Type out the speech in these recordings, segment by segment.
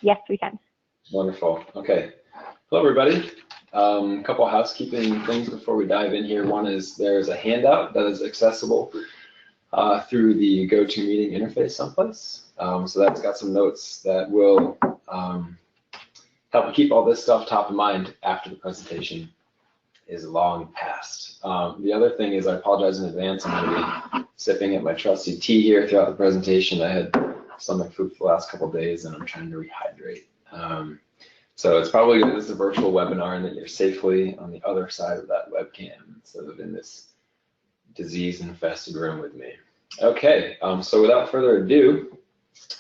Yes, we can. Wonderful. Okay. Hello, everybody. A couple housekeeping things before we dive in here. One is there's a handout that is accessible through the GoToMeeting interface someplace. So that's got some notes that will help keep all this stuff top of mind after the presentation is long past. The other thing is I apologize in advance. I'm going to be sipping at my trusty tea here throughout the presentation. I had stomach flu for the last couple of days and I'm trying to rehydrate. So it's probably good this is a virtual webinar and that you're safely on the other side of that webcam instead of in this disease-infested room with me. Okay, so without further ado,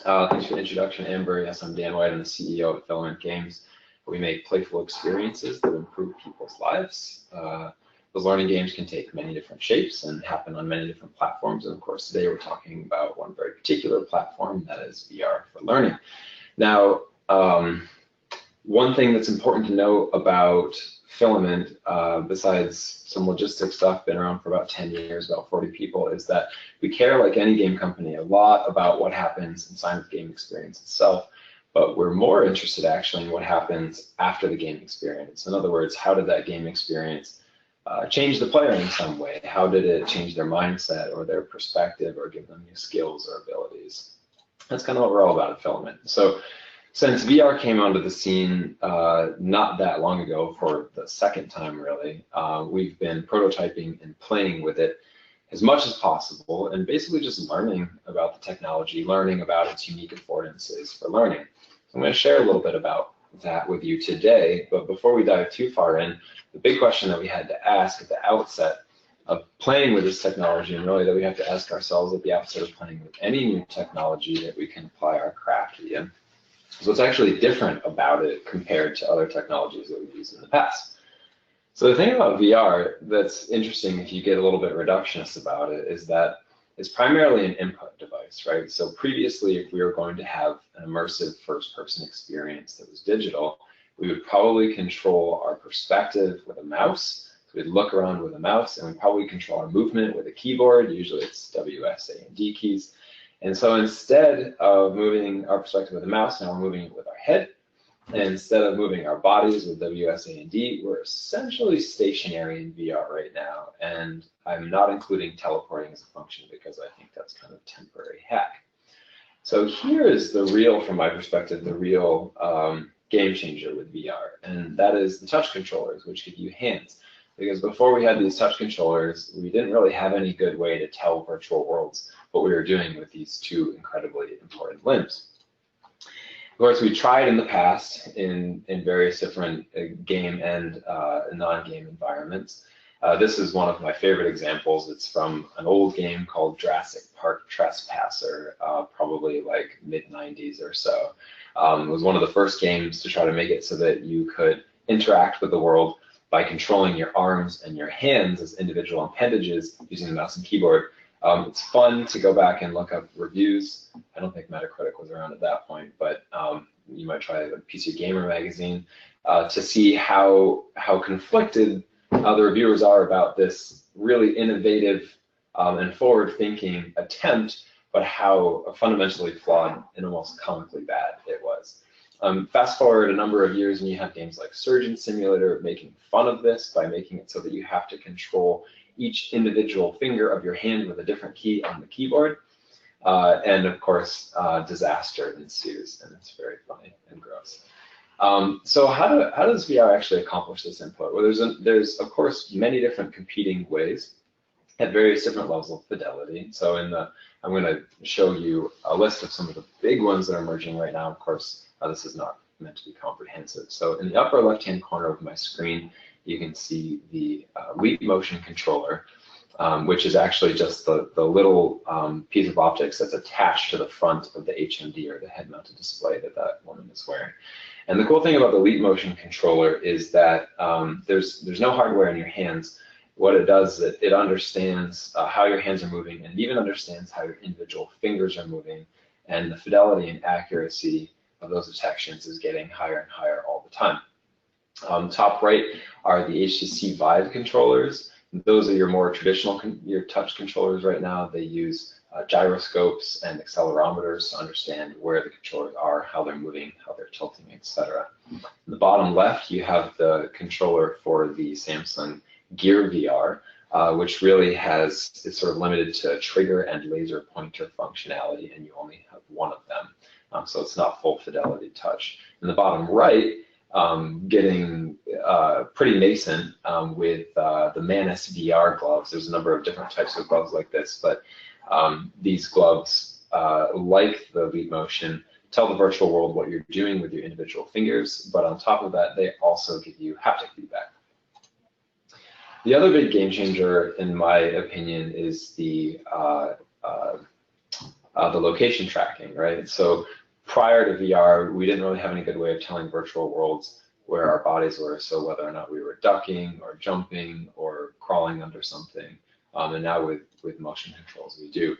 thanks for the introduction, Amber. Yes, I'm Dan White. I'm the CEO of Filament Games. We make playful experiences that improve people's lives. Those learning games can take many different shapes and happen on many different platforms. And of course, today we're talking about one very particular platform, that is VR for learning. Now, one thing that's important to know about Filament, besides some logistics stuff, been around for about 10 years, about 40 people, is that we care, like any game company, a lot about what happens inside of the game experience itself, but we're more interested actually in what happens after the game experience. In other words, how did that game experience change the player in some way? How did it change their mindset or their perspective or give them new skills or abilities? That's kind of what we're all about at Filament. So since VR came onto the scene not that long ago, for the second time really, we've been prototyping and playing with it as much as possible and basically just learning about the technology, learning about its unique affordances for learning. So I'm going to share a little bit about that with you today, but before we dive too far in, the big question that we had to ask at the outset of playing with this technology, and really that we have to ask ourselves at the outset of playing with any new technology that we can apply our craft via, so what's actually different about it compared to other technologies that we've used in the past. So the thing about VR that's interesting, if you get a little bit reductionist about it, is that it's primarily an input device, right? So previously, if we were going to have an immersive first-person experience that was digital, we would probably control our perspective with a mouse. So we'd look around with a mouse, and we'd probably control our movement with a keyboard. Usually it's W, S, A, and D keys. And so instead of moving our perspective with a mouse, now we're moving it with our head. And instead of moving our bodies with W, S, A, and D, we're essentially stationary in VR right now. And I'm not including teleporting as a function because I think that's kind of a temporary hack. So here is the real, from my perspective, the real game changer with VR. And that is the touch controllers, which give you hands. Because before we had these touch controllers, we didn't really have any good way to tell virtual worlds what we were doing with these two incredibly important limbs. Of course, we tried in the past in various different game and non-game environments. This is one of my favorite examples. It's from an old game called Jurassic Park Trespasser, probably like mid-90s or so. It was one of the first games to try to make it so that you could interact with the world by controlling your arms and your hands as individual appendages using the mouse and keyboard. It's fun to go back and look up reviews. I don't think Metacritic was around at that point, but you might try a PC Gamer magazine to see how conflicted the reviewers are about this really innovative and forward-thinking attempt, but how fundamentally flawed and almost comically bad it was. Fast forward a number of years and you have games like Surgeon Simulator making fun of this by making it so that you have to control each individual finger of your hand with a different key on the keyboard. And of course, disaster ensues, and it's very funny and gross. So how does VR actually accomplish this input? Well, there's of course many different competing ways at various different levels of fidelity. So I'm going to show you a list of some of the big ones that are emerging right now. Of course, this is not meant to be comprehensive. So in the upper left-hand corner of my screen, you can see the Leap Motion controller, which is actually just the little piece of optics that's attached to the front of the HMD, or the head-mounted display that that woman is wearing. And the cool thing about the Leap Motion controller is that there's no hardware in your hands. What it does is it understands how your hands are moving, and even understands how your individual fingers are moving, and the fidelity and accuracy of those detections is getting higher and higher all the time. Top right are the HTC Vive controllers. Those are your more traditional your touch controllers right now. They use gyroscopes and accelerometers to understand where the controllers are, how they're moving, how they're tilting, etc. In the bottom left, you have the controller for the Samsung Gear VR, which really is sort of limited to trigger and laser pointer functionality, and you only have one of them, so it's not full fidelity touch. In the bottom right, getting pretty nascent with the Manus VR gloves. There's a number of different types of gloves like this, but these gloves, like the Leap Motion, tell the virtual world what you're doing with your individual fingers, but on top of that, they also give you haptic feedback. The other big game changer, in my opinion, is the location tracking, right? So prior to VR, we didn't really have any good way of telling virtual worlds where our bodies were, so whether or not we were ducking or jumping or crawling under something. And now with motion controls, we do.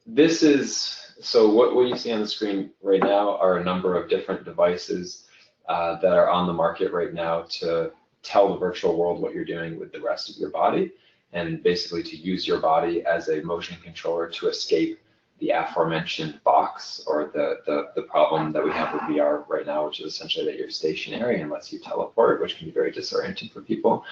This is, so what you see on the screen right now are a number of different devices that are on the market right now to tell the virtual world what you're doing with the rest of your body, and basically to use your body as a motion controller to escape the aforementioned box, or the problem that we have with VR right now, which is essentially that you're stationary unless you teleport, which can be very disorienting for people.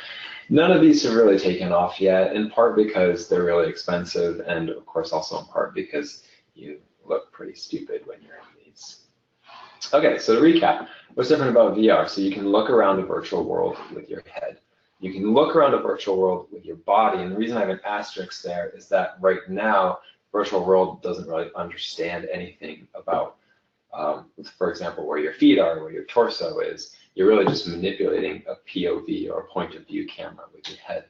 None of these have really taken off yet, in part because they're really expensive, and of course also in part because you look pretty stupid when you're in these. Okay, so to recap, what's different about VR? So you can look around a virtual world with your head. You can look around a virtual world with your body, and the reason I have an asterisk there is that right now, virtual world doesn't really understand anything about, for example, where your feet are, where your torso is. You're really just manipulating a POV, or a point of view camera, with your head.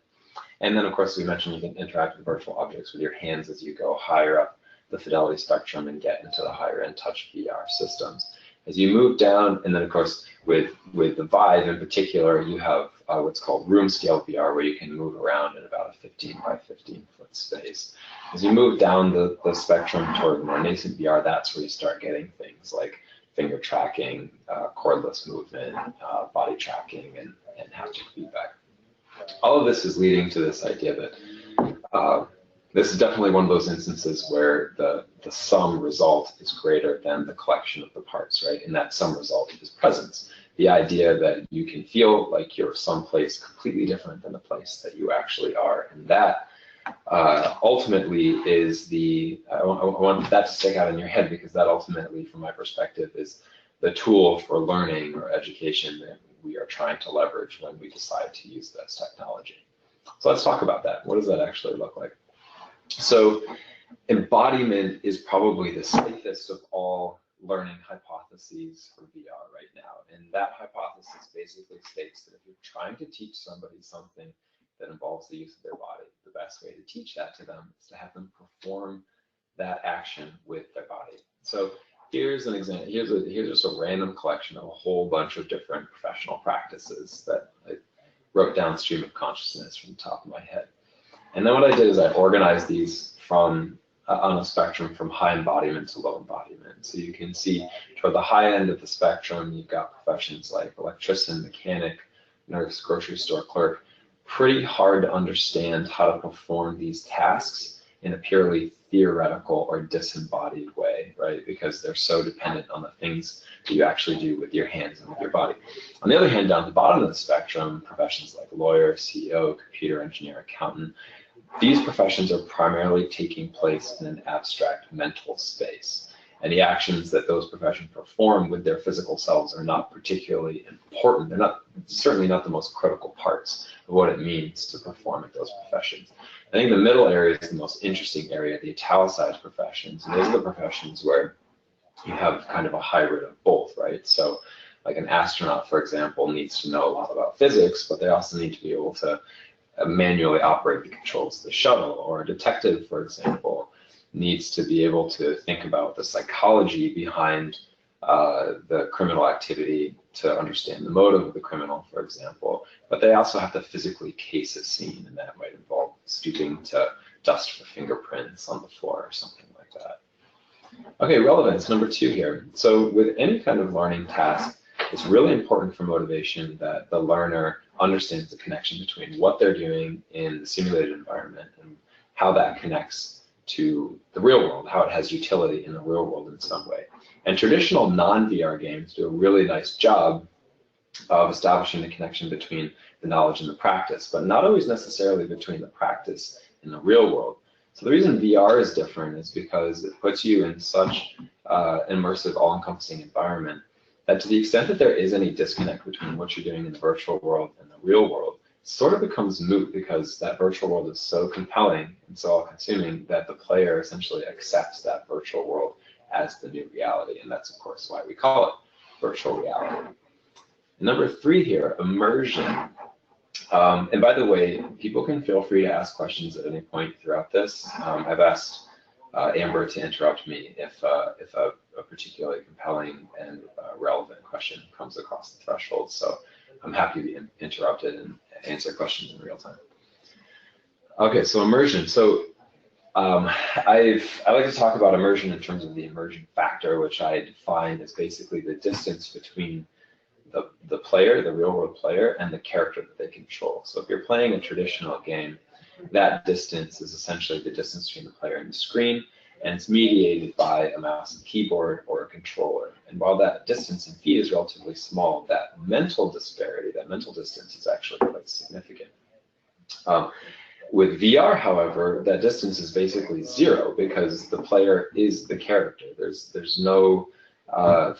And then, of course, we mentioned you can interact with virtual objects with your hands as you go higher up the fidelity spectrum and get into the higher end touch VR systems. As you move down, and then, of course, with the Vive in particular, you have what's called room scale VR, where you can move around in about a 15 by 15 foot space. As you move down the spectrum toward more nascent VR, that's where you start getting things like finger tracking, cordless movement, body tracking, and haptic feedback. All of this is leading to this idea that this is definitely one of those instances where the sum result is greater than the collection of the parts, right? And that sum result is presence. The idea that you can feel like you're someplace completely different than the place that you actually are. And that ultimately is I want that to stick out in your head, because that ultimately, from my perspective, is the tool for learning or education that we are trying to leverage when we decide to use this technology. So let's talk about that. What does that actually look like? So embodiment is probably the safest of all learning hypotheses for VR right now. And that hypothesis basically states that if you're trying to teach somebody something that involves the use of their body, the best way to teach that to them is to have them perform that action with their body. So here's an example. Here's just a random collection of a whole bunch of different professional practices that I wrote down stream of consciousness from the top of my head. And then what I did is I organized these from on a spectrum from high embodiment to low embodiment. So you can see toward the high end of the spectrum, you've got professions like electrician, mechanic, nurse, grocery store clerk. Pretty hard to understand how to perform these tasks in a purely theoretical or disembodied way, right? Because they're so dependent on the things that you actually do with your hands and with your body. On the other hand, down at the bottom of the spectrum, professions like lawyer, CEO, computer engineer, accountant, these professions are primarily taking place in an abstract mental space. And the actions that those professions perform with their physical selves are not particularly important. They're certainly not the most critical parts of what it means to perform at those professions. I think the middle area is the most interesting area, the italicized professions. And those are the professions where you have kind of a hybrid of both, right? So like an astronaut, for example, needs to know a lot about physics, but they also need to be able to manually operate the controls of the shuttle. Or a detective, for example, needs to be able to think about the psychology behind the criminal activity to understand the motive of the criminal, for example. But they also have to physically case a scene, and that might involve stooping to dust for fingerprints on the floor or something like that. Okay, relevance, number 2 here. So with any kind of learning task, it's really important for motivation that the learner understands the connection between what they're doing in the simulated environment and how that connects to the real world, how it has utility in the real world in some way. And traditional non-VR games do a really nice job of establishing the connection between the knowledge and the practice, but not always necessarily between the practice and the real world. So the reason VR is different is because it puts you in such immersive, all-encompassing environment that to the extent that there is any disconnect between what you're doing in the virtual world and the real world, it sort of becomes moot because that virtual world is so compelling and so all-consuming that the player essentially accepts that virtual world as the new reality, and that's of course why we call it virtual reality. Number 3 here, immersion. And by the way, people can feel free to ask questions at any point throughout this. I've asked Amber to interrupt me if a particularly compelling and relevant question comes across the threshold. So I'm happy to be interrupted and answer questions in real time. Okay, so immersion. So I like to talk about immersion in terms of the immersion factor, which I define as basically the distance between the player, the real world player, and the character that they control. So if you're playing a traditional game, that distance is essentially the distance between the player and the screen, and it's mediated by a mouse and keyboard or a controller. And while that distance in feet is relatively small, that mental disparity, that mental distance is actually quite significant. With VR, however, that distance is basically 0 because the player is the character. There's no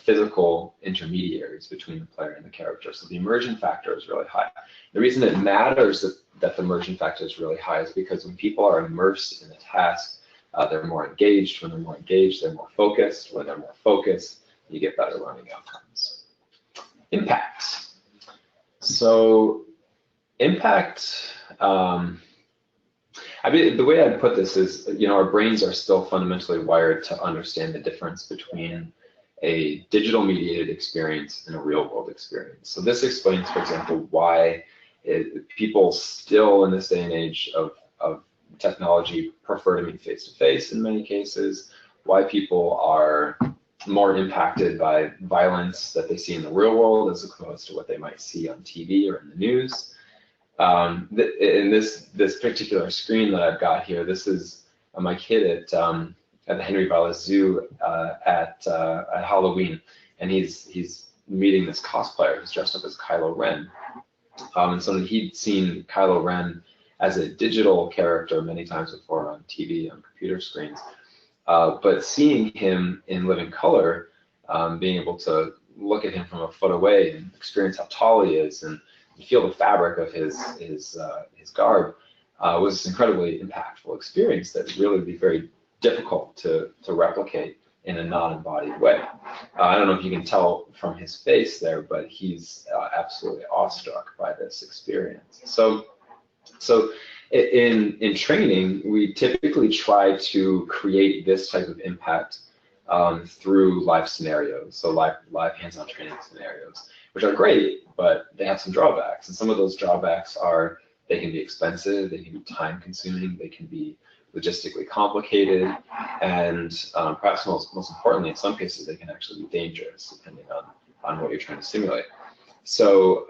physical intermediaries between the player and the character. So the immersion factor is really high. The reason it matters that the immersion factor is really high is because when people are immersed in a task, they're more engaged. When they're more engaged, they're more focused. When they're more focused, you get better learning outcomes. Impact. So impact, I mean, the way I'd put this is, our brains are still fundamentally wired to understand the difference between a digital mediated experience and a real world experience. So this explains, for example, why people still in this day and age of technology prefer to meet face-to-face in many cases, why people are more impacted by violence that they see in the real world as opposed to what they might see on TV or in the news. In this particular screen that I've got here, this is my kid at the Henry Vilas Zoo at Halloween, and he's meeting this cosplayer who's dressed up as Kylo Ren. And so he'd seen Kylo Ren as a digital character many times before on TV, on computer screens. But seeing him in living color, being able to look at him from a foot away and experience how tall he is and feel the fabric of his garb was an incredibly impactful experience that would really be very difficult to replicate in a non-embodied way. I don't know if you can tell from his face there, but he's absolutely awestruck by this experience. So in training, we typically try to create this type of impact through live scenarios, so live hands-on training scenarios, which are great, but they have some drawbacks. And some of those drawbacks are they can be expensive, they can be time-consuming, they can be logistically complicated, and perhaps most importantly, in some cases, they can actually be dangerous depending on what you're trying to simulate. So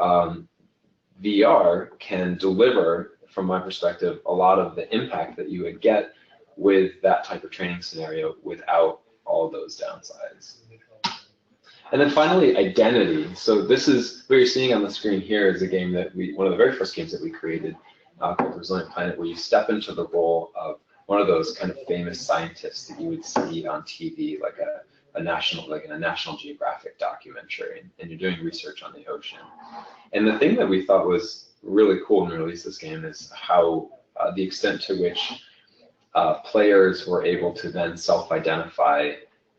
VR can deliver, from my perspective, a lot of the impact that you would get with that type of training scenario without all those downsides. And then finally, identity. So this is what you're seeing on the screen here is a game that one of the very first games that we created called Resilient Planet, where you step into the role of one of those kind of famous scientists that you would see on TV, like in a National Geographic documentary, and you're doing research on the ocean. And the thing that we thought was really cool when we released this game is how the extent to which players were able to then self-identify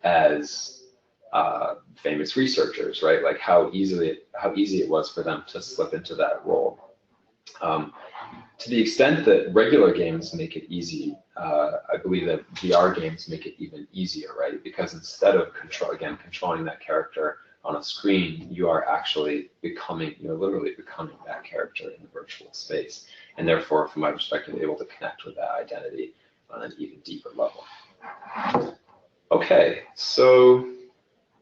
as famous researchers, right? Like how easy it was for them to slip into that role. To the extent that regular games make it easy, I believe that VR games make it even easier, right? Because instead of controlling that character on a screen, you are actually literally becoming that character in the virtual space, and therefore, from my perspective, able to connect with that identity on an even deeper level. Okay, so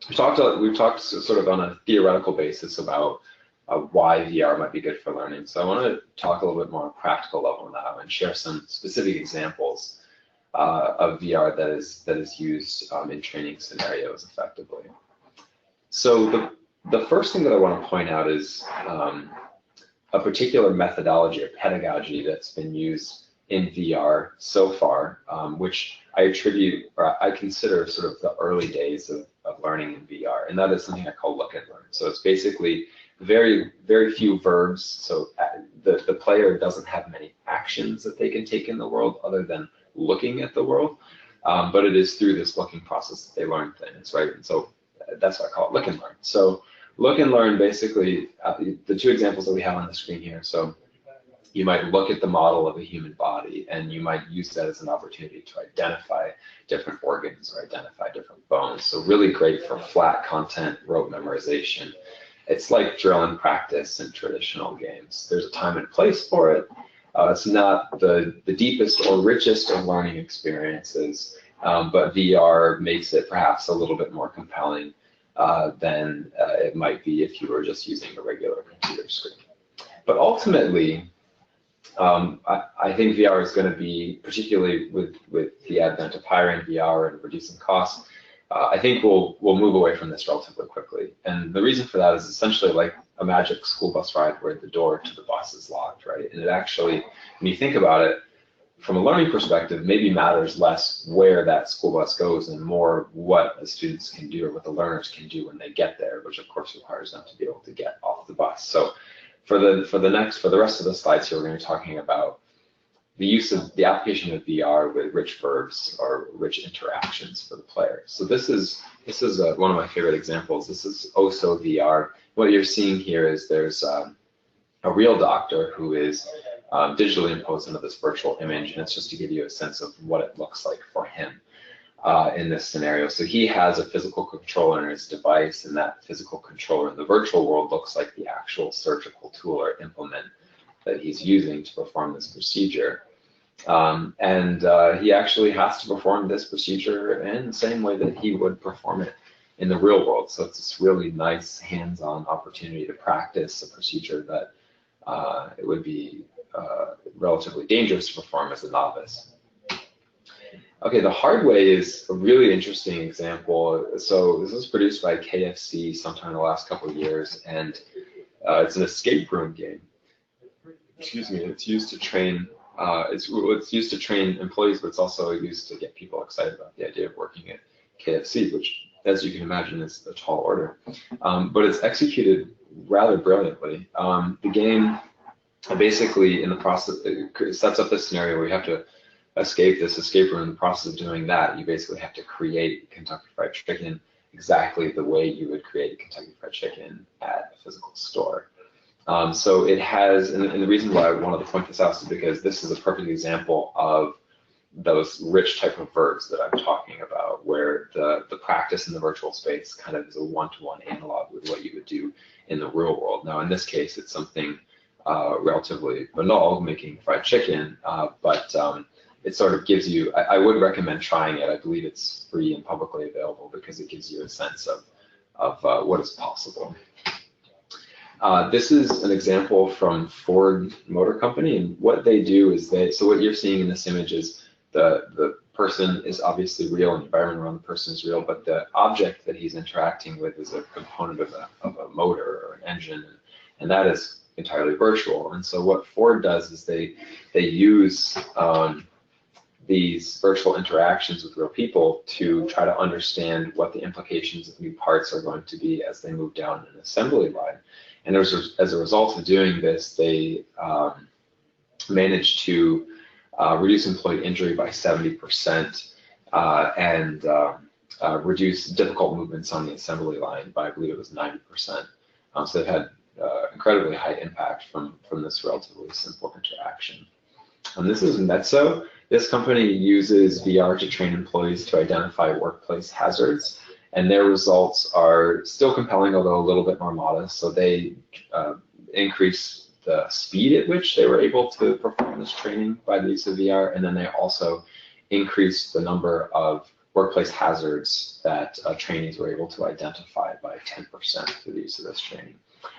we've talked sort of on a theoretical basis about why VR might be good for learning. So I want to talk a little bit more on a practical level now and share some specific examples of VR that is used in training scenarios effectively. So the first thing that I want to point out is a particular methodology or pedagogy that's been used in VR so far, which I attribute, or I consider sort of the early days of learning in VR, and that is something I call look and learn. So it's basically very few verbs, so the player doesn't have many actions that they can take in the world other than looking at the world, but it is through this looking process that they learn things, right? And so that's why I call it look and learn. So look and learn, basically, the two examples that we have on the screen here. So you might look at the model of a human body and you might use that as an opportunity to identify different organs or identify different bones. So really great for flat content, rote memorization. It's like drill and practice in traditional games. There's a time and place for it. It's not the deepest or richest of learning experiences, but VR makes it perhaps a little bit more compelling than it might be if you were just using a regular computer screen. But ultimately, I think VR is going to be, particularly with the advent of hiring VR and reducing costs, I think we'll move away from this relatively quickly. And the reason for that is essentially like a magic school bus ride where the door to the bus is locked, right? And it actually, when you think about it, from a learning perspective, maybe matters less where that school bus goes and more what the students can do or what the learners can do when they get there, which of course requires them to be able to get off the bus. So for the rest of the slides here, we're going to be talking about the use of the application of VR with rich verbs or rich interactions for the player. So this is one of my favorite examples. This is also VR. What you're seeing here is there's a real doctor who is digitally imposed into this virtual image, and it's just to give you a sense of what it looks like for him in this scenario. So he has a physical controller in his device, and that physical controller in the virtual world looks like the actual surgical tool or implement that he's using to perform this procedure. He actually has to perform this procedure in the same way that he would perform it in the real world. So it's this really nice hands-on opportunity to practice a procedure that it would be relatively dangerous to perform as a novice. Okay, the hard way is a really interesting example. So this was produced by KFC sometime in the last couple of years, and it's an escape room game. Excuse me. It's used to train. It's used to train employees, but it's also used to get people excited about the idea of working at KFC, which, as you can imagine, is a tall order. But it's executed rather brilliantly. The game basically, in the process, it sets up this scenario where you have to escape this escape room. In the process of doing that, you basically have to create Kentucky Fried Chicken exactly the way you would create Kentucky Fried Chicken at a physical store. So it has, and the reason why I wanted to point this out is because this is a perfect example of those rich type of verbs that I'm talking about, where the practice in the virtual space kind of is a one-to-one analog with what you would do in the real world. Now, in this case, it's something relatively banal, making fried chicken, but it sort of gives you, I would recommend trying it. I believe it's free and publicly available because it gives you a sense of what is possible. This is an example from Ford Motor Company, and what they do is so what you're seeing in this image is the person is obviously real, and the environment around the person is real, but the object that he's interacting with is a component of a motor or an engine, and that is entirely virtual. And so what Ford does is they use these virtual interactions with real people to try to understand what the implications of new parts are going to be as they move down an assembly line. And as a result of doing this, they managed to reduce employee injury by 70% and reduce difficult movements on the assembly line by, I believe it was 90%. So they've had incredibly high impact from this relatively simple interaction. This is Mezzo. This company uses VR to train employees to identify workplace hazards, and their results are still compelling, although a little bit more modest. So they increase the speed at which they were able to perform this training by the use of VR, and then they also increased the number of workplace hazards that trainees were able to identify by 10% through the use of this training.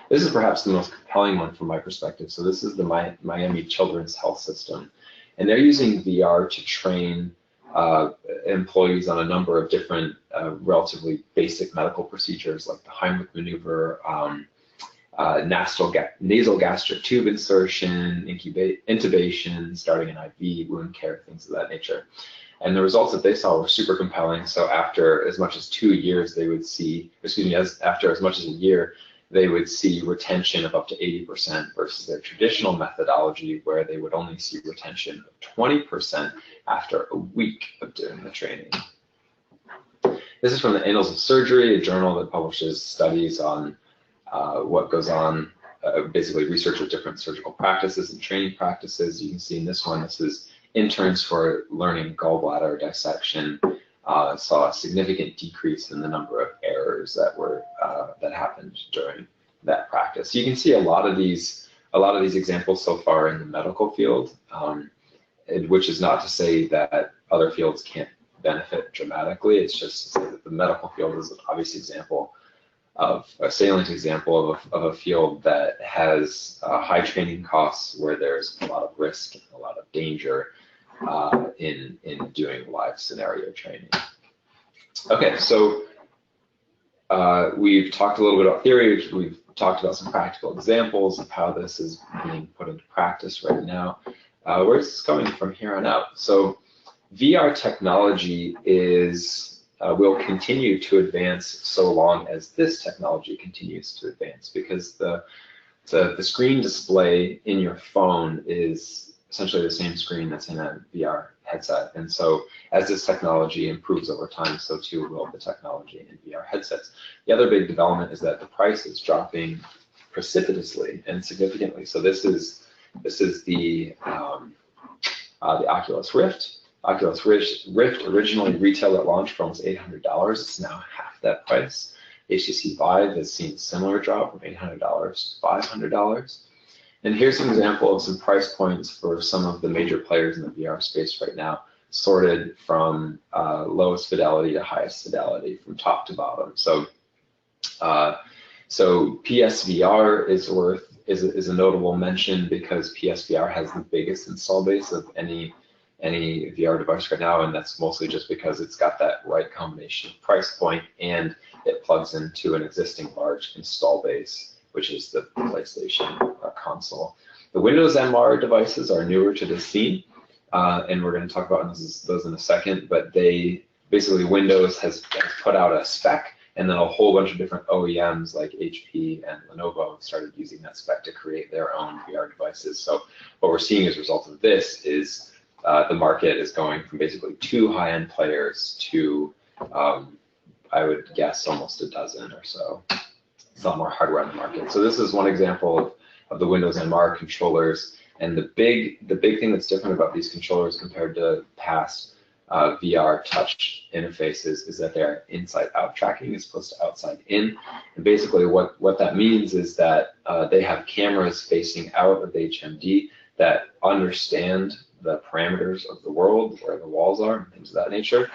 This is perhaps the most compelling one from my perspective. So this is the Miami Children's Health System, and they're using VR to train employees on a number of different relatively basic medical procedures like the Heimlich maneuver, nasal gastric tube insertion, intubation, starting an IV, wound care, things of that nature. And the results that they saw were super compelling. So after as much as 2 years, they would see, after as much as a year, they would see retention of up to 80% versus their traditional methodology where they would only see retention of 20% after a week of doing the training. This is from the Annals of Surgery, a journal that publishes studies on what goes on, basically research of different surgical practices and training practices. You can see in this one, this is interns for learning gallbladder dissection, saw a significant decrease in the number of errors that were that happened during that practice. So you can see a lot of these examples so far in the medical field, which is not to say that other fields can't benefit dramatically. It's just to say that the medical field is an obvious example of a salient example of a field that has high training costs, where there's a lot of risk and a lot of danger in doing live scenario training. Okay, so we've talked a little bit about theory. We've talked about some practical examples of how this is being put into practice right now. Where's this going from here on out? So VR technology will continue to advance so long as this technology continues to advance, because the screen display in your phone is essentially the same screen that's in a VR headset. And so as this technology improves over time, so too will the technology in VR headsets. The other big development is that the price is dropping precipitously and significantly. So this is the Oculus Rift. Oculus Rift originally retailed at launch for almost $800. It's now half that price. HTC Vive has seen a similar drop from $800 to $500. And here's an example of some price points for some of the major players in the VR space right now, sorted from lowest fidelity to highest fidelity, from top to bottom. So PSVR is a notable mention, because PSVR has the biggest install base of any VR device right now, and that's mostly just because it's got that right combination of price point, and it plugs into an existing large install base, which is the PlayStation console. The Windows MR devices are newer to the scene, and we're going to talk about those in a second, but basically Windows has put out a spec, and then a whole bunch of different OEMs like HP and Lenovo started using that spec to create their own VR devices. So what we're seeing as a result of this is the market is going from basically 2 high-end players to, I would guess, almost a dozen or so. It's a lot more hardware on the market. So this is one example of the Windows MR controllers. And the big thing that's different about these controllers compared to past VR touch interfaces is that they're inside-out tracking as opposed to outside-in. And basically what that means is that they have cameras facing out of the HMD that understand the parameters of the world, where the walls are, things of that nature,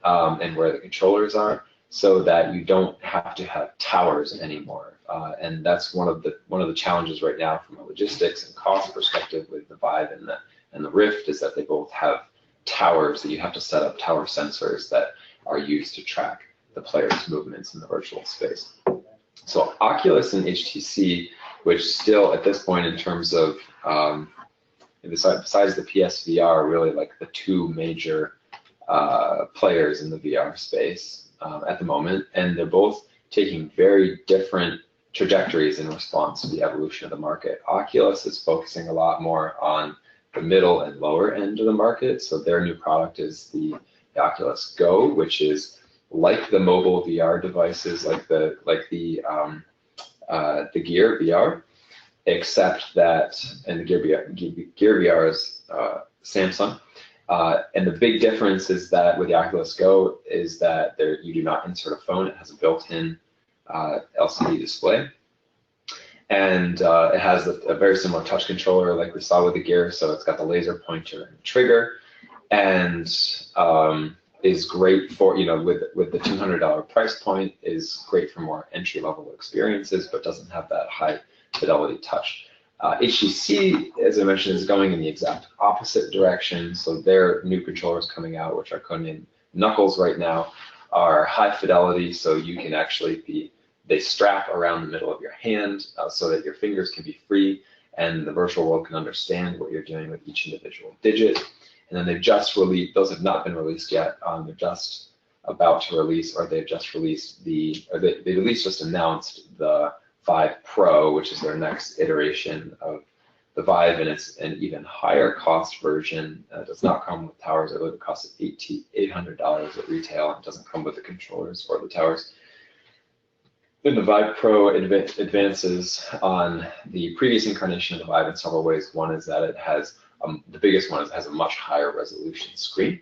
and where the controllers are, so that you don't have to have towers anymore. And that's one of the challenges right now from a logistics and cost perspective with the Vive and the Rift, is that they both have towers that you have to set up, tower sensors that are used to track the player's movements in the virtual space. So Oculus and HTC, which still at this point in terms of besides the PSVR, are really like the 2 major players in the VR space at the moment, and they're both taking very different trajectories in response to the evolution of the market. Oculus is focusing a lot more on the middle and lower end of the market, so their new product is the Oculus Go, which is like the mobile VR devices, like the Gear VR, except that, and the Gear VR is Samsung. And the big difference is that with the Oculus Go is that you do not insert a phone. It has a built-in LCD display. And it has a very similar touch controller like we saw with the Gear. So it's got the laser pointer and trigger, and is great for, with the $200 price point, is great for more entry-level experiences, but doesn't have that high fidelity touch. HTC, as I mentioned, is going in the exact opposite direction. So their new controllers coming out, which are codenamed Knuckles right now, are high fidelity, so you can actually they strap around the middle of your hand so that your fingers can be free and the virtual world can understand what you're doing with each individual digit. And then they've just released, those have not been released yet, they're just about to release, or they've just released they at least just announced the Vive Pro, which is their next iteration of the Vive, and it's an even higher cost version. It does not come with towers. I believe it costs $800 at retail, and it doesn't come with the controllers or the towers. Then the Vive Pro advances on the previous incarnation of the Vive in several ways. One is that it has, the biggest one is it has a much higher resolution screen.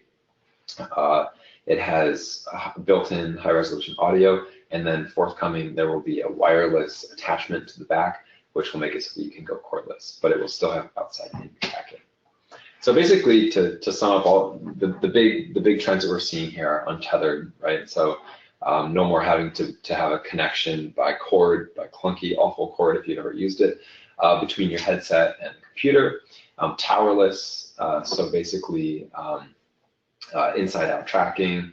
It has built-in high-resolution audio, and then forthcoming there will be a wireless attachment to the back, which will make it so that you can go cordless, but it will still have outside-in tracking. So basically, to sum up all the big trends that we're seeing here are untethered, right? So no more having to have a connection by cord, by clunky, awful cord if you've ever used it, between your headset and computer. Towerless, so basically inside-out tracking,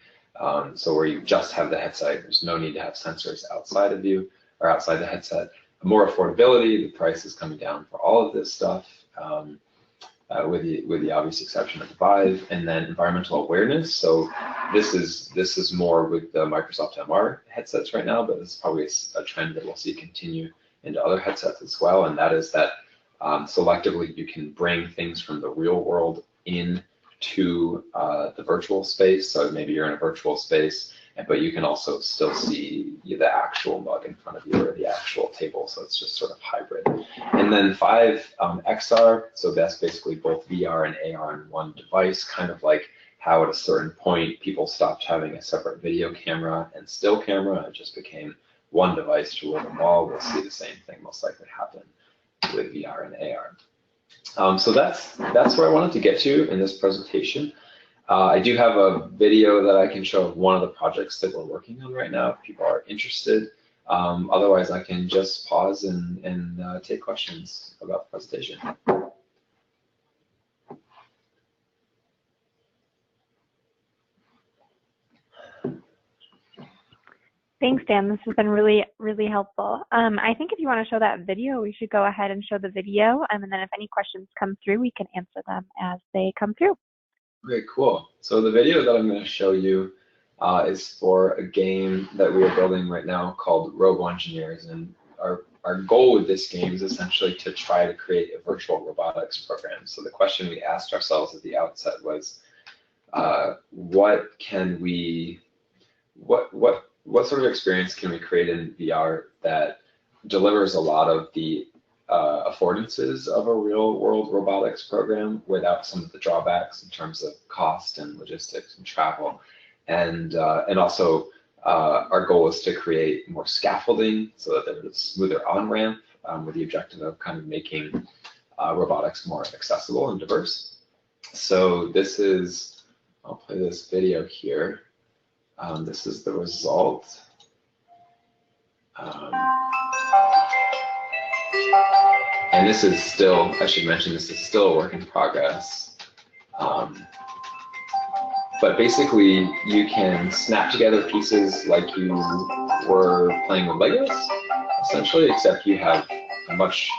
so where you just have the headset, there's no need to have sensors outside of you or outside the headset. More affordability, the price is coming down for all of this stuff, with the obvious exception of the Vive, and then environmental awareness. So this is more with the Microsoft MR headsets right now, but this is probably a trend that we'll see continue into other headsets as well, and that is that selectively you can bring things from the real world into the virtual space. So maybe you're in a virtual space, but you can also still see the actual mug in front of you or the actual table. So it's just sort of hybrid. And then Vive XR, so that's basically both VR and AR in one device, kind of like how at a certain point people stopped having a separate video camera and still camera, and it just became one device to rule them all. We'll see the same thing most likely happen with VR and AR. So that's where I wanted to get to in this presentation. I do have a video that I can show of one of the projects that we're working on right now if people are interested. Otherwise, I can just pause and take questions about the presentation. Thanks, Dan. This has been really, really helpful. I think if you want to show that video, we should go ahead and show the video, and then if any questions come through, we can answer them as they come through. Great, cool. So the video that I'm going to show you is for a game that we are building right now called Robo Engineers, and our goal with this game is essentially to try to create a virtual robotics program. So the question we asked ourselves at the outset was, what sort of experience can we create in VR that delivers a lot of the affordances of a real-world robotics program without some of the drawbacks in terms of cost and logistics and travel, and also our goal is to create more scaffolding so that there's a smoother on-ramp with the objective of kind of making robotics more accessible and diverse. So this is, I'll play this video here. This is the result. And this is still, I should mention, this is still a work in progress. But basically, you can snap together pieces like you were playing with Legos, essentially, except you have a much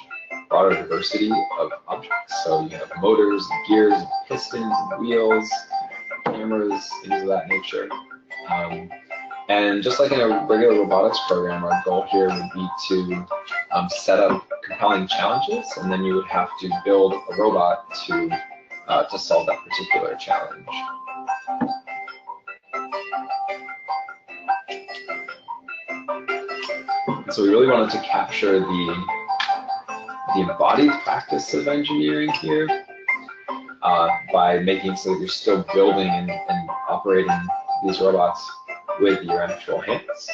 broader diversity of objects. So you have motors, and gears, and pistons, and wheels, cameras, things of that nature. And just like in a regular robotics program, our goal here would be to set up compelling challenges, and then you would have to build a robot to solve that particular challenge. So we really wanted to capture the embodied practice of engineering here by making so that you're still building and operating these robots with your actual hands.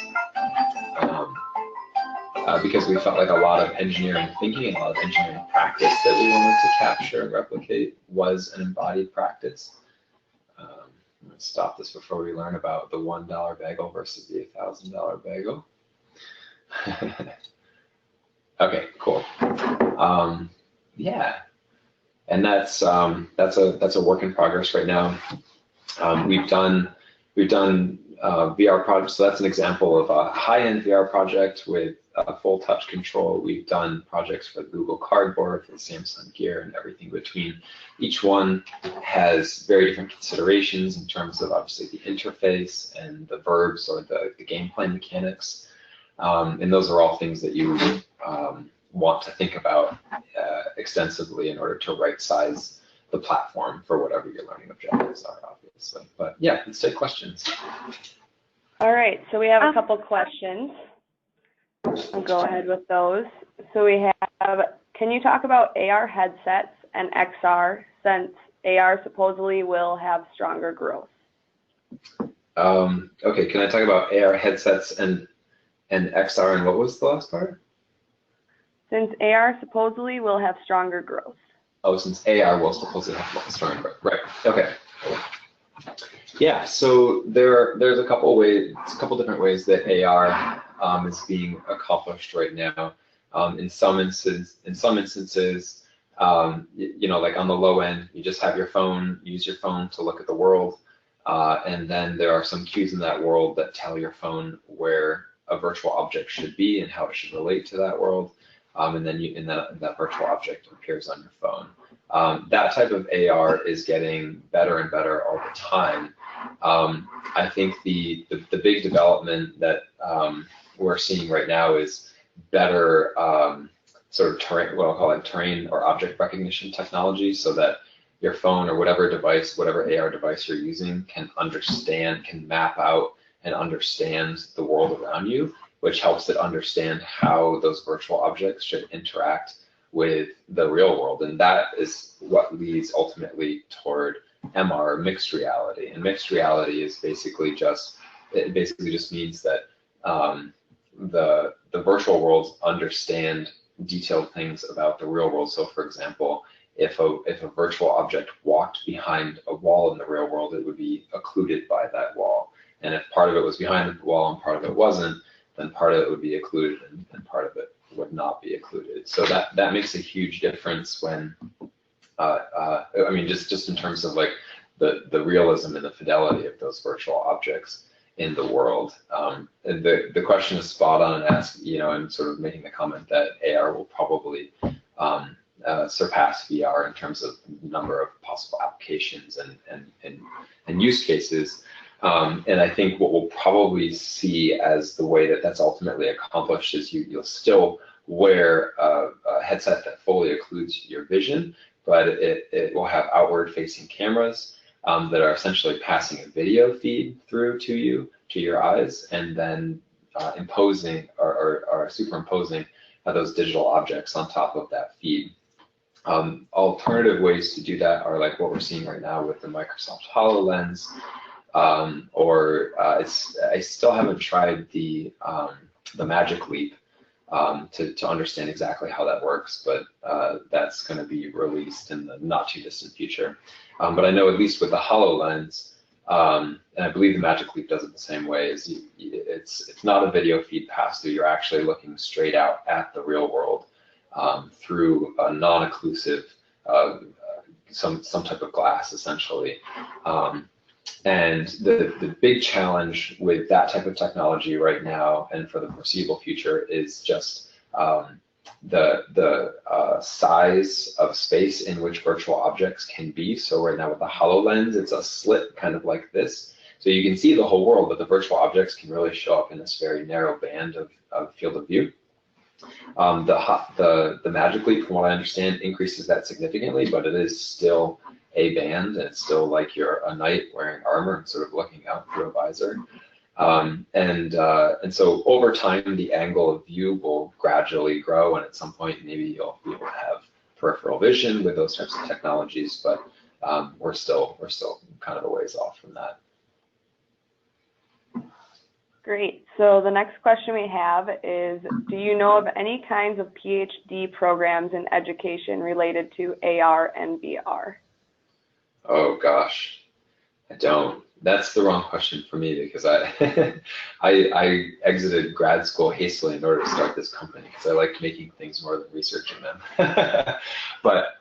Because we felt like a lot of engineering thinking and a lot of engineering practice that we wanted to capture and replicate was an embodied practice. I'm going to stop this before we learn about the $1 bagel versus the $1,000 bagel. Okay, cool. Yeah, and that's a work in progress right now. We've done VR projects. So that's an example of a high-end VR project with full touch control. We've done projects for Google Cardboard, for the Samsung Gear, and everything between. Each one has very different considerations in terms of obviously the interface and the verbs or the gameplay mechanics. And those are all things that you want to think about extensively in order to right size the platform for whatever your learning objectives are, obviously. But yeah, let's take questions. All right, so we have a couple questions. I'll go ahead with those. So we have, can you talk about AR headsets and XR, since AR supposedly will have stronger growth? Okay, can I talk about AR headsets and XR, and what was the last part? Since AR supposedly will have stronger growth. Oh, since AR will supposedly have stronger growth. Right. Okay. Yeah. So there's a couple different ways that AR is being accomplished right now. In some instances, you know, like on the low end, you just have your phone, use your phone to look at the world, and then there are some cues in that world that tell your phone where a virtual object should be and how it should relate to that world. And then that virtual object appears on your phone. That type of AR is getting better and better all the time. I think the big development that we're seeing right now is better sort of terrain, what I'll call it terrain or object recognition technology, so that your phone or whatever device, whatever AR device you're using, can map out and understand the world around you, which helps it understand how those virtual objects should interact with the real world. And that is what leads ultimately toward MR, mixed reality. And mixed reality is basically just means that the virtual worlds understand detailed things about the real world. So for example, if a virtual object walked behind a wall in the real world, it would be occluded by that wall. And if part of it was behind the wall and part of it wasn't, then part of it would be occluded and part of it would not be occluded. So that makes a huge difference when, I mean, just in terms of like the realism and the fidelity of those virtual objects in the world. And the question is spot on, and asked, you know, and sort of making the comment that AR will probably surpass VR in terms of number of possible applications and use cases. And I think what we'll probably see as the way that that's ultimately accomplished is you'll still wear a headset that fully occludes your vision, but it will have outward-facing cameras that are essentially passing a video feed through to your eyes, and then imposing or superimposing those digital objects on top of that feed. Alternative ways to do that are like what we're seeing right now with the Microsoft HoloLens. I still haven't tried the Magic Leap to understand exactly how that works, but that's going to be released in the not too distant future. But I know at least with the HoloLens, and I believe the Magic Leap does it the same way, is it's not a video feed pass through. You're actually looking straight out at the real world through a non-occlusive some type of glass, essentially. And the big challenge with that type of technology right now and for the foreseeable future is just the size of space in which virtual objects can be. So right now with the HoloLens, it's a slit kind of like this. So you can see the whole world, but the virtual objects can really show up in this very narrow band of field of view. The Magic Leap, from what I understand, increases that significantly, but it is still a band, and it's still like you're a knight wearing armor and sort of looking out through a visor. And so over time, the angle of view will gradually grow, and at some point, maybe you'll be able to have peripheral vision with those types of technologies, but we're still kind of a ways off from that. Great. So the next question we have is, do you know of any kinds of PhD programs in education related to AR and VR? Oh gosh, I don't. That's the wrong question for me because I exited grad school hastily in order to start this company because I liked making things more than researching them. But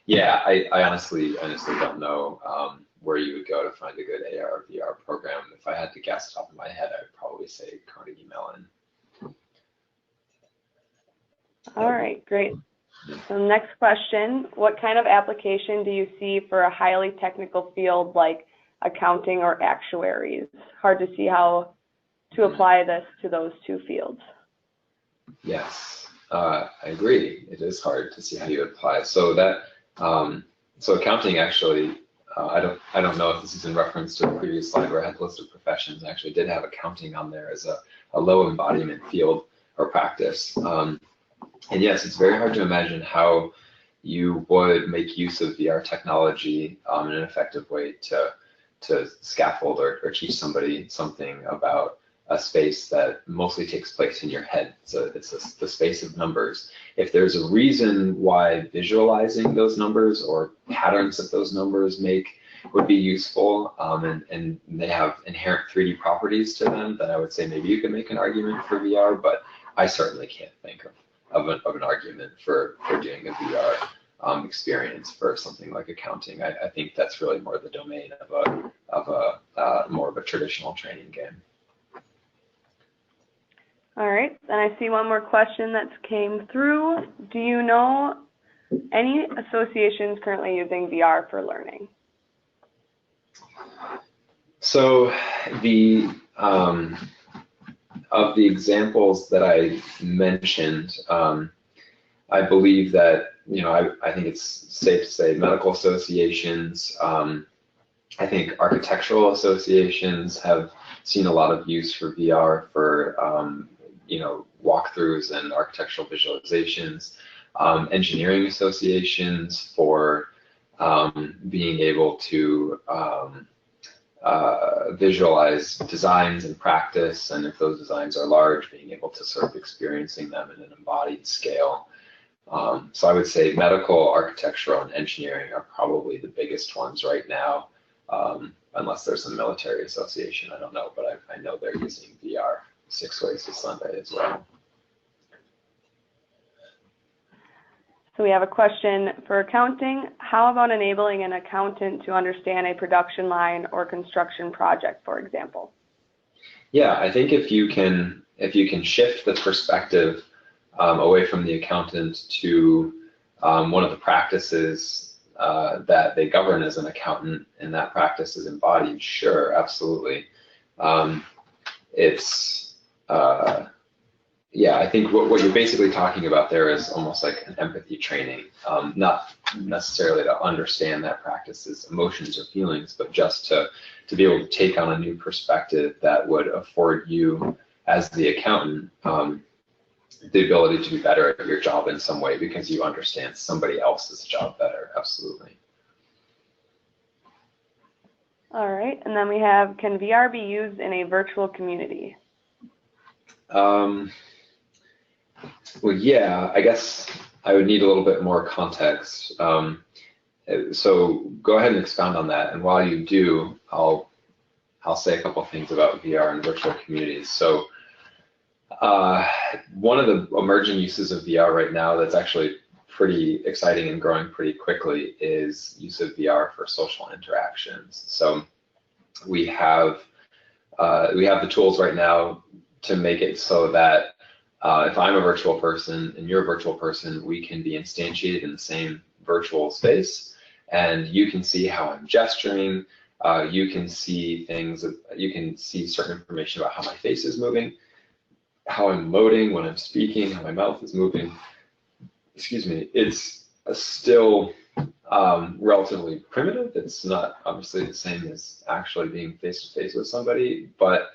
yeah, I honestly don't know where you would go to find a good AR or VR program. If I had to guess top of my head, I would probably say Carnegie Mellon. All right, great. So next question, what kind of application do you see for a highly technical field like accounting or actuaries? Hard to see how to apply this to those two fields. Yes, I agree. It is hard to see how you apply. So that so accounting actually, I don't know if this is in reference to the previous slide where I had the list of professions. I actually did have accounting on there as a low embodiment field or practice. And yes, it's very hard to imagine how you would make use of VR technology in an effective way to scaffold or teach somebody something about a space that mostly takes place in your head. So it's the space of numbers. If there's a reason why visualizing those numbers or patterns that those numbers make would be useful and they have inherent 3D properties to them, then I would say maybe you could make an argument for VR, but I certainly can't think of an argument for doing a VR experience for something like accounting. I think that's really more the domain of more of a traditional training game. All right, then I see one more question that came through. Do you know any associations currently using VR for learning? So of the examples that I mentioned, I believe that, I think it's safe to say medical associations, I think architectural associations have seen a lot of use for VR for, walkthroughs and architectural visualizations, engineering associations for being able to visualize designs in practice, and if those designs are large, being able to sort of experiencing them in an embodied scale. So I would say medical, architectural, and engineering are probably the biggest ones right now, unless there's a military association, I don't know, but I know they're using VR 6 ways to Sunday as well. So we have a question for accounting. How about enabling an accountant to understand a production line or construction project, for example? Yeah, I think if you can shift the perspective away from the accountant to one of the practices that they govern as an accountant, and that practice is embodied, sure, absolutely. Yeah, I think what you're basically talking about there is almost like an empathy training, not necessarily to understand that practice's emotions or feelings, but just to be able to take on a new perspective that would afford you as the accountant the ability to be better at your job in some way because you understand somebody else's job better, absolutely. All right, and then we have, can VR be used in a virtual community? Well, yeah, I guess I would need a little bit more context. So go ahead and expound on that. And while you do, I'll say a couple things about VR and virtual communities. So one of the emerging uses of VR right now that's actually pretty exciting and growing pretty quickly is use of VR for social interactions. So we have the tools right now to make it so that if I'm a virtual person and you're a virtual person, we can be instantiated in the same virtual space, and you can see how I'm gesturing. You can see things. You can see certain information about how my face is moving, how I'm emoting when I'm speaking, how my mouth is moving. Excuse me. It's still relatively primitive. It's not obviously the same as actually being face to face with somebody, but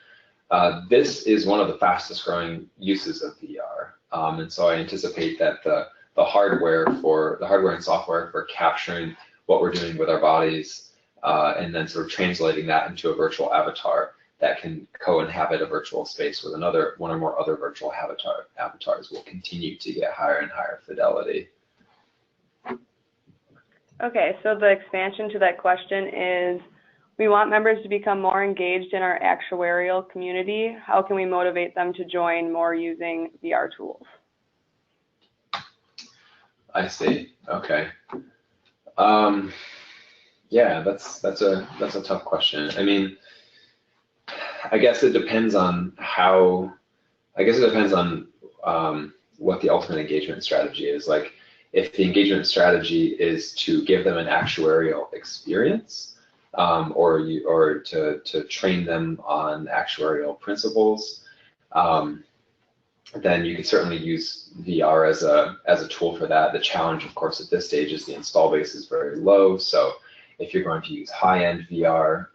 this is one of the fastest growing uses of VR, and so I anticipate that the hardware and software for capturing what we're doing with our bodies and then sort of translating that into a virtual avatar that can co-inhabit a virtual space with one or more other virtual avatars will continue to get higher and higher fidelity. Okay, so the expansion to that question is, We want members to become more engaged in our actuarial community. How can we motivate them to join more using VR tools? I see. Okay. Yeah, that's a tough question. I mean, I guess it depends on how. I guess it depends on what the ultimate engagement strategy is. Like, if the engagement strategy is to give them an actuarial experience, or to train them on actuarial principles, then you can certainly use VR as a tool for that. The challenge, of course, at this stage is the install base is very low. So if you're going to use high-end VR,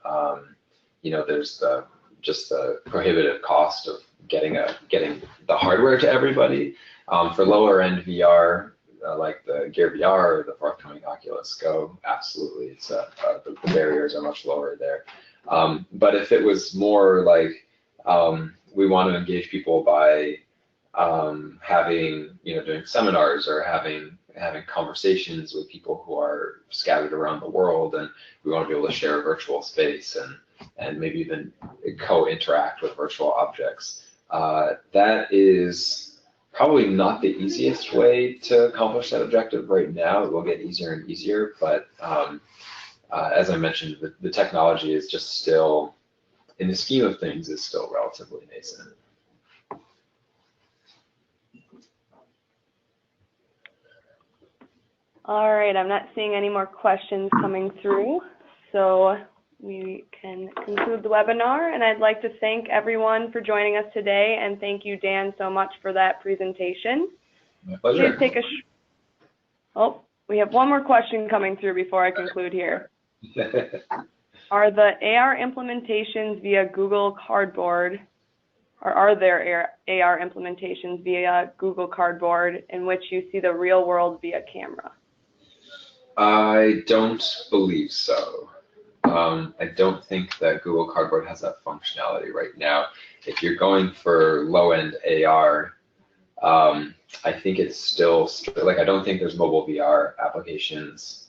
there's just the prohibitive cost of getting the hardware to everybody. For lower-end VR, like the Gear VR or the forthcoming Oculus Go, absolutely, it's the barriers are much lower there. But if it was more like we want to engage people by doing seminars or having conversations with people who are scattered around the world, and we want to be able to share a virtual space and maybe even co-interact with virtual objects. That is probably not the easiest way to accomplish that objective right now. It will get easier and easier, but as I mentioned, the technology is just still, in the scheme of things, is still relatively nascent. All right, I'm not seeing any more questions coming through, so we can conclude the webinar, and I'd like to thank everyone for joining us today, and thank you, Dan, so much for that presentation. My pleasure. Please take we have one more question coming through before I conclude here. Are the AR implementations via Google Cardboard, or are there AR implementations via Google Cardboard in which you see the real world via camera? I don't believe so. I don't think that Google Cardboard has that functionality right now. If you're going for low-end AR, I think it's still, like, I don't think there's mobile VR applications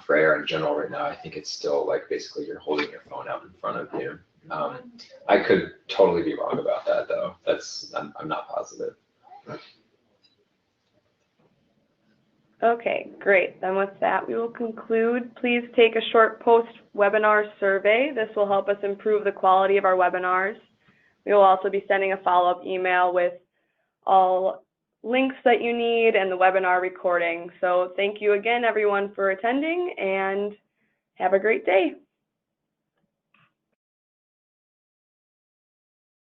for AR in general right now. I think it's still like basically you're holding your phone out in front of you. I could totally be wrong about that though. I'm not positive. Okay, great. Then with that, we will conclude. Please take a short post-webinar survey. This will help us improve the quality of our webinars. We will also be sending a follow-up email with all links that you need and the webinar recording. So thank you again, everyone, for attending, and have a great day.